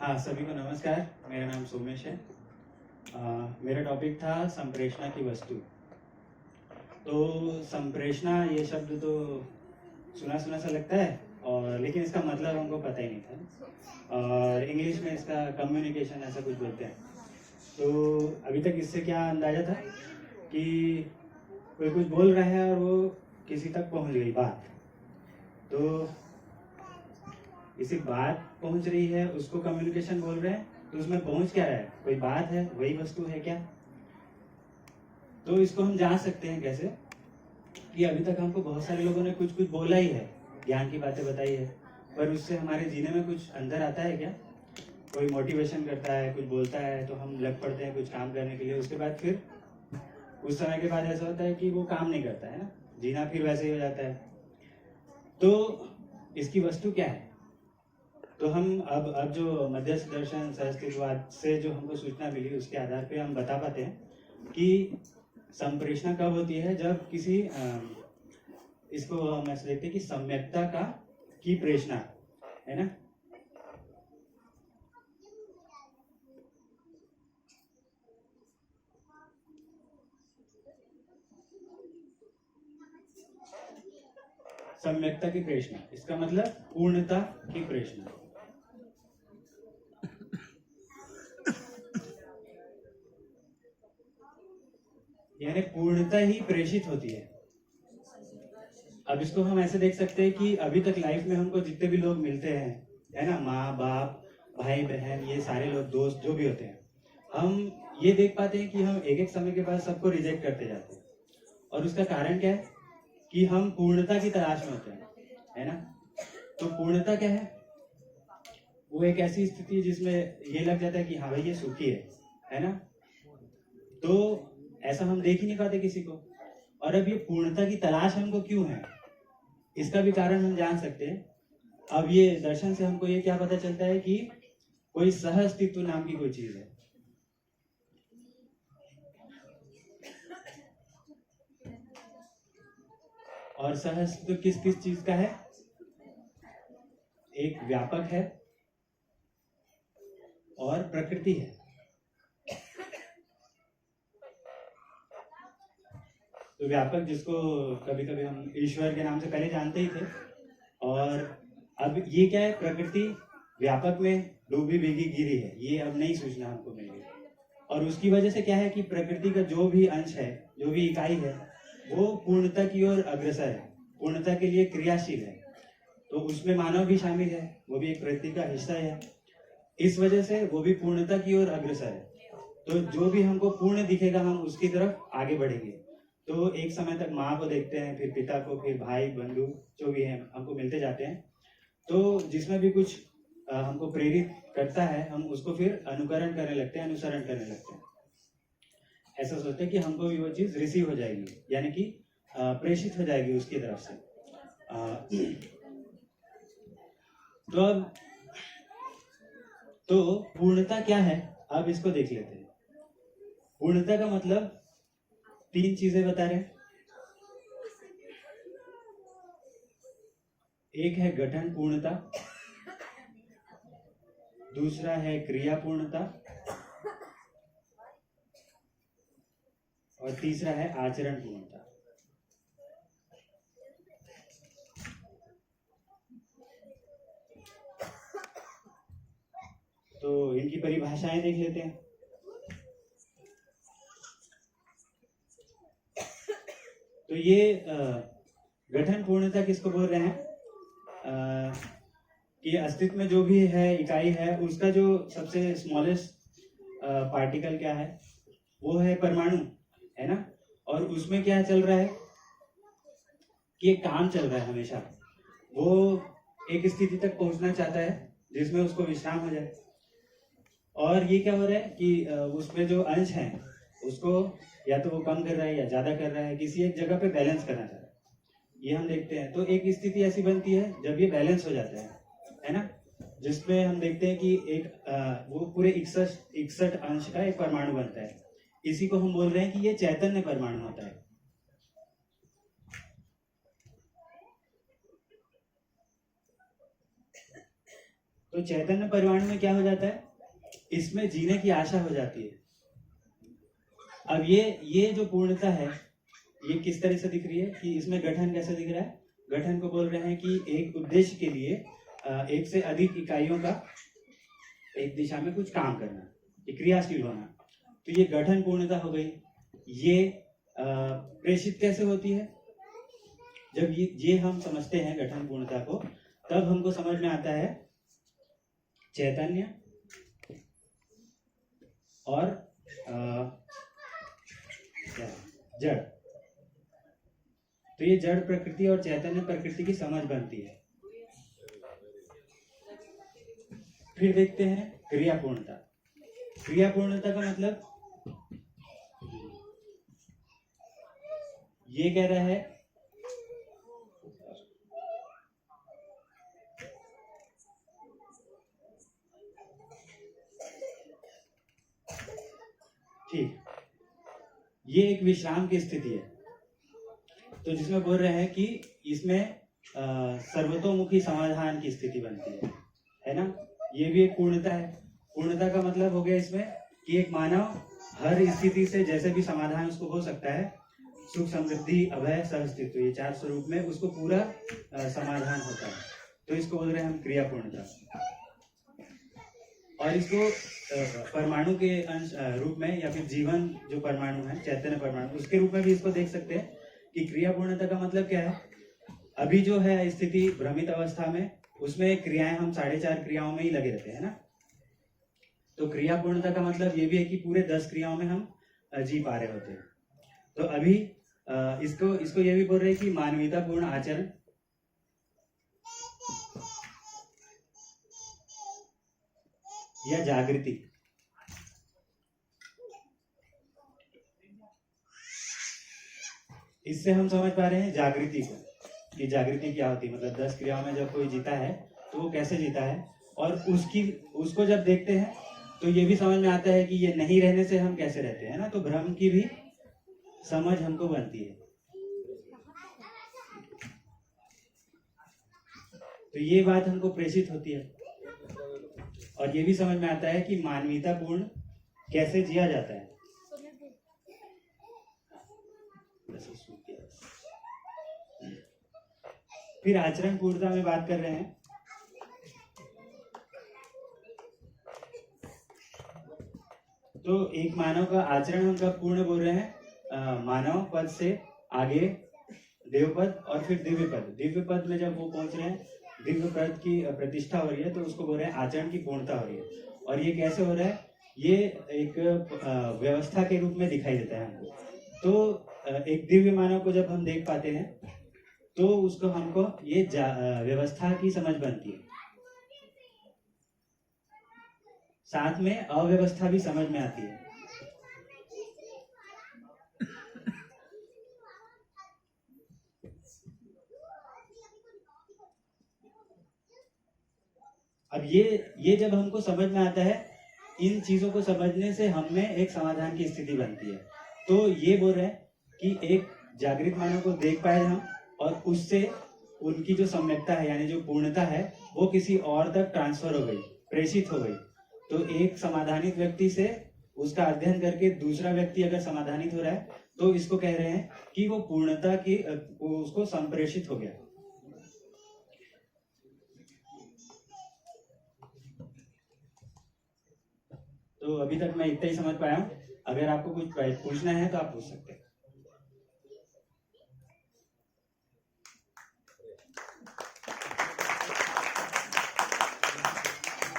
हाँ, सभी को नमस्कार। मेरा नाम सोमेश है। मेरा टॉपिक था संप्रेषणा की वस्तु। तो संप्रेषणा ये शब्द तो सुना सुना सा लगता है, और लेकिन इसका मतलब हमको पता ही नहीं था। और इंग्लिश में इसका कम्युनिकेशन ऐसा कुछ बोलते हैं। तो अभी तक इससे क्या अंदाजा था कि कोई कुछ बोल रहा है और वो किसी तक पहुंच गई बात। तो इसी बात पहुंच रही है, उसको कम्युनिकेशन बोल रहे हैं। तो उसमें पहुंच क्या रहा है? कोई बात है, वही वस्तु है क्या? तो इसको हम जान सकते हैं कैसे कि अभी तक हमको बहुत सारे लोगों ने कुछ कुछ बोला ही है, ज्ञान की बातें बताई है, पर उससे हमारे जीने में कुछ अंदर आता है क्या? कोई मोटिवेशन करता है, कुछ बोलता है तो हम लग पड़ते हैं कुछ काम करने के लिए। उसके बाद फिर कुछ समय के बाद ऐसा होता है कि वो काम नहीं करता है ना, जीना फिर वैसे ही हो जाता है। तो इसकी वस्तु क्या है? तो हम अब जो मध्यस्थ दर्शन सहअस्तित्ववाद से जो हमको सूचना मिली, उसके आधार पे हम बता पाते हैं कि संप्रेषणा कब होती है, जब किसी इसको हम ऐसे देखते हैं कि सम्यक्ता की प्रेषणा है ना। सम्यक्ता की प्रेषणा, इसका मतलब पूर्णता की प्रेषणा। यानी पूर्णता ही प्रेषित होती है। अब इसको हम ऐसे देख सकते हैं कि अभी तक लाइफ में हमको जितने भी लोग मिलते हैं, है ना, माँ बाप भाई बहन, ये सारे लोग, दोस्त जो भी होते हैं, हम ये देख पाते हैं कि हम एक एक समय के बाद सबको रिजेक्ट करते जाते हैं। और उसका कारण क्या है? कि हम पूर्णता की तलाश में होते हैं, है ना। तो पूर्णता क्या है? वो एक ऐसी स्थिति है जिसमें ये लग जाता है कि हाँ भाई ये सुखी है ना। तो ऐसा हम देख ही नहीं पाते किसी को। और अब ये पूर्णता की तलाश हमको क्यों है, इसका भी कारण हम जान सकते हैं। अब ये दर्शन से हमको ये क्या पता चलता है कि कोई सह अस्तित्व नाम की कोई चीज है। और सह अस्तित्व किस किस चीज का है? एक व्यापक है और प्रकृति है। तो व्यापक जिसको कभी कभी हम ईश्वर के नाम से पहले जानते ही थे, और अब ये क्या है? प्रकृति व्यापक में डूबी भीगी गिरी है, ये अब नई सूचना हमको मिल गई। और उसकी वजह से क्या है कि प्रकृति का जो भी अंश है, जो भी इकाई है, वो पूर्णता की ओर अग्रसर है, पूर्णता के लिए क्रियाशील है। तो उसमें मानव भी शामिल है, वो भी एक प्रकृति का हिस्सा है। इस वजह से वो भी पूर्णता की ओर अग्रसर है। तो जो भी हमको पूर्ण दिखेगा, हम उसकी तरफ आगे बढ़ेंगे। तो एक समय तक माँ को देखते हैं, फिर पिता को, फिर भाई बंधु जो भी हैं हमको मिलते जाते हैं। तो जिसमें भी कुछ हमको प्रेरित करता है, हम उसको फिर अनुकरण करने लगते हैं, अनुसरण करने लगते हैं। ऐसा सोचते हैं कि हमको भी वो चीज रिसीव हो जाएगी, यानी कि प्रेषित हो जाएगी उसकी तरफ से। तो अब तो पूर्णता क्या है, अब इसको देख लेते हैं। पूर्णता का मतलब 3 चीजें बता रहे हैं। एक है गठन पूर्णता, दूसरा है क्रिया पूर्णता, और तीसरा है आचरण पूर्णता। तो इनकी परिभाषाएं देख लेते हैं। तो ये गठन पूर्णता किसको बोल रहे हैं? कि अस्तित्व में जो भी है, इकाई है, उसका जो सबसे स्मॉलेस्ट पार्टिकल क्या है? वो है परमाणु, है ना। और उसमें क्या चल रहा है कि एक काम चल रहा है हमेशा। वो एक स्थिति तक पहुंचना चाहता है जिसमें उसको विश्राम हो जाए। और ये क्या हो रहा है कि उसमें जो अंश है उसको या तो वो कम कर रहा है या ज्यादा कर रहा है, किसी एक जगह पे बैलेंस करना चाह रहा है, ये हम देखते हैं। तो एक स्थिति ऐसी बनती है जब ये बैलेंस हो जाता है ना, जिसमें हम देखते हैं कि एक वो पूरे 61 अंश का एक परमाणु बनता है। इसी को हम बोल रहे हैं कि ये चैतन्य परमाणु होता है। तो तो चैतन्य परमाणु में क्या हो जाता है, इसमें जीने की आशा हो जाती है। अब ये जो पूर्णता है ये किस तरह से दिख रही है कि इसमें गठन कैसे दिख रहा है? गठन को बोल रहे हैं कि एक उद्देश्य के लिए एक से अधिक इकाइयों का एक दिशा में कुछ काम करना, क्रियाशील होना। तो ये गठन पूर्णता हो गई। ये प्रेषित कैसे होती है? जब ये हम समझते हैं गठन पूर्णता को, तब हमको समझ में आता है चैतन्य और जड़। तो ये जड़ प्रकृति और चैतन्य प्रकृति की समझ बनती है। फिर देखते हैं क्रिया पूर्णता। क्रिया पूर्णता का मतलब ये कह रहा है ठीक, ये एक विश्राम की स्थिति है। तो जिसमें बोल रहे हैं कि इसमें सर्वतोमुखी समाधान की स्थिति बनती है ना। ये भी एक पूर्णता है। पूर्णता का मतलब हो गया इसमें कि एक मानव हर स्थिति से जैसे भी समाधान उसको हो सकता है, सुख, समृद्धि, अभय, सहअस्तित्व, ये 4 स्वरूप में उसको पूरा समाधान होता है। तो इसको बोल रहे हैं हम क्रिया पूर्णता। और इसको परमाणु के अंश रूप में या फिर जीवन जो परमाणु है, चैतन्य परमाणु, उसके रूप में भी इसको देख सकते हैं कि क्रिया पूर्णता का मतलब क्या है। अभी जो है स्थिति भ्रमित अवस्था में, उसमें क्रियाएं हम 4.5 क्रियाओं में ही लगे रहते हैं ना। तो क्रिया पूर्णता का मतलब ये भी है कि पूरे 10 क्रियाओं में हम जी पा रहे होते हैं। तो अभी इसको ये भी बोल रहे हैं कि मानवीयता पूर्ण आचरण या जागृति। इससे हम समझ पा रहे हैं जागृति को, कि जागृति क्या होती है। मतलब 10 क्रियाओं में जब कोई जीता है तो वो कैसे जीता है, और उसको जब देखते हैं तो ये भी समझ में आता है कि ये नहीं रहने से हम कैसे रहते हैं ना। तो भ्रम की भी समझ हमको बनती है। तो ये बात हमको प्रेषित होती है, और ये भी समझ में आता है कि मानवीयता पूर्ण कैसे जिया जाता है। फिर आचरण पूर्णता में बात कर रहे हैं। तो एक मानव का आचरण हम कब पूर्ण बोल रहे हैं? मानव पद से आगे देव पद और फिर दिव्य पद। दिव्य पद में जब वो पहुंच रहे हैं, दिव्य पद की प्रतिष्ठा हो रही है, तो उसको बोल रहे हैं आचरण की पूर्णता हो रही है। और ये कैसे हो रहा है? ये एक व्यवस्था के रूप में दिखाई देता है हमको। तो एक दिव्य मानव को जब हम देख पाते हैं तो उसको हमको ये व्यवस्था की समझ बनती है। साथ में अव्यवस्था भी समझ में आती है। अब ये जब हमको समझ में आता है, इन चीजों को समझने से हम में एक समाधान की स्थिति बनती है। तो ये बोल रहे हैं कि एक जागृत मानव को देख पाए हम, और उससे उनकी जो सम्यकता है यानी जो पूर्णता है वो किसी और तक ट्रांसफर हो गई, प्रेषित हो गई। तो एक समाधानित व्यक्ति से उसका अध्ययन करके दूसरा व्यक्ति अगर समाधानित हो रहा है तो इसको कह रहे हैं कि वो पूर्णता की उसको संप्रेषित हो गया। तो अभी तक मैं इतना ही समझ पाया हूँ। अगर आपको कुछ पूछना है तो आप पूछ सकते हैं।